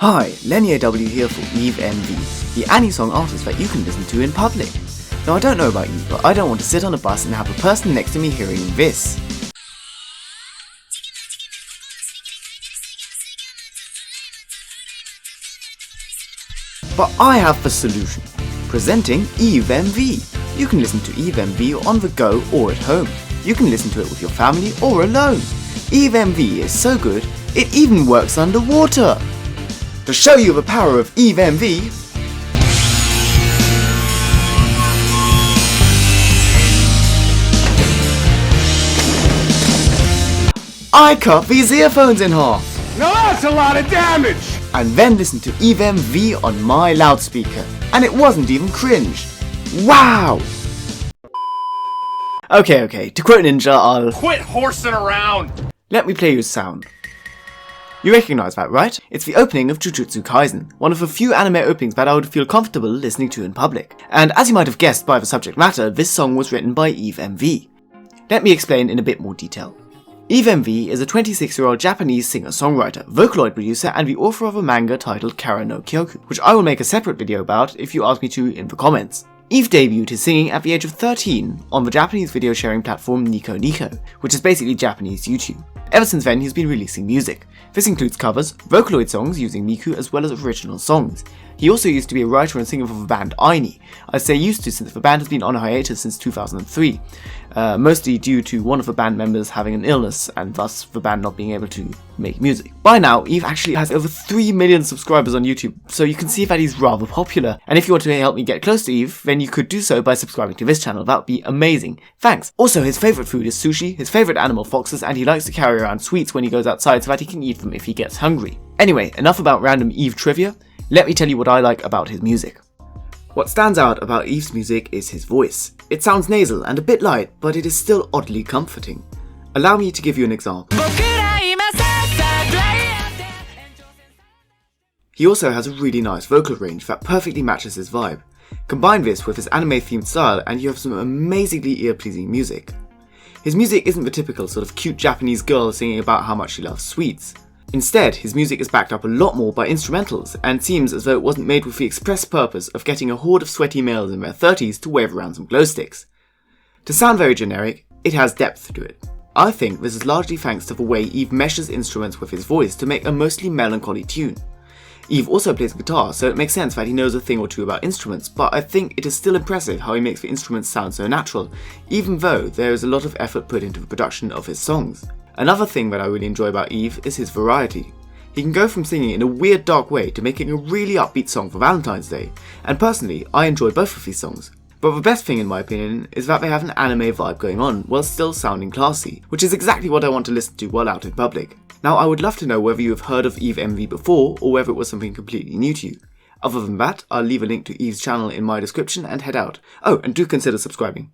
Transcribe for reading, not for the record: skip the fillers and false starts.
Hi, Lenny AW here for Eve MV, the Anisong artist that you can listen to in public. Now I don't know about you, but I don't want to sit on a bus and have a person next to me hearing this. But I have the solution. Presenting Eve MV. You can listen to Eve MV on the go or at home. You can listen to it with your family or alone. Eve MV is so good, it even works underwater. To show you the power of Eve MV, I cut these earphones in half. Now that's a lot of damage! And then listen to Eve MV on my loudspeaker. And it wasn't even cringe. Wow! Okay, to quote Ninja, I'll Quit horsing around! let me play you a sound. You recognise that, right? It's the opening of Jujutsu Kaisen, one of the few anime openings that I would feel comfortable listening to in public. And as you might have guessed by the subject matter, this song was written by Eve MV. Let me explain in a bit more detail. Eve MV is a 26-year-old Japanese singer-songwriter, Vocaloid producer, and the author of a manga titled Kara no Kyoku, which I will make a separate video about if you ask me to in the comments. Eve debuted his singing at the age of 13 on the Japanese video sharing platform Nico Nico, which is basically Japanese YouTube. Ever since then, he's been releasing music. This includes covers, Vocaloid songs using Miku, as well as original songs. He also used to be a writer and singer for the band Aini. I say used to since the band has been on hiatus since 2003, mostly due to one of the band members having an illness and thus the band not being able to make music. By now, Eve actually has over 3 million subscribers on YouTube, so you can see that he's rather popular. And if you want to help me get close to Eve, then you could do so by subscribing to this channel. That would be amazing. Thanks! Also, his favourite food is sushi, his favourite animal foxes, and he likes to carry around sweets when he goes outside so that he can eat them if he gets hungry. Anyway, enough about random Eve trivia. Let me tell you what I like about his music. What stands out about Eve's music is his voice. It sounds nasal and a bit light, but it is still oddly comforting. Allow me to give you an example. He also has a really nice vocal range that perfectly matches his vibe. Combine this with his anime-themed style and you have some amazingly ear-pleasing music. His music isn't the typical sort of cute Japanese girl singing about how much she loves sweets. Instead, his music is backed up a lot more by instrumentals, and seems as though it wasn't made with the express purpose of getting a horde of sweaty males in their 30s to wave around some glow sticks. To sound very generic, it has depth to it. I think this is largely thanks to the way Eve meshes instruments with his voice to make a mostly melancholy tune. Eve also plays guitar, so it makes sense that he knows a thing or two about instruments, but I think it is still impressive how he makes the instruments sound so natural, even though there is a lot of effort put into the production of his songs. Another thing that I really enjoy about Eve is his variety. He can go from singing in a weird dark way to making a really upbeat song for Valentine's Day, and personally I enjoy both of these songs. But the best thing in my opinion is that they have an anime vibe going on while still sounding classy, which is exactly what I want to listen to while out in public. Now I would love to know whether you have heard of Eve MV before or whether it was something completely new to you. Other than that, I'll leave a link to Eve's channel in my description and head out. Oh, and do consider subscribing.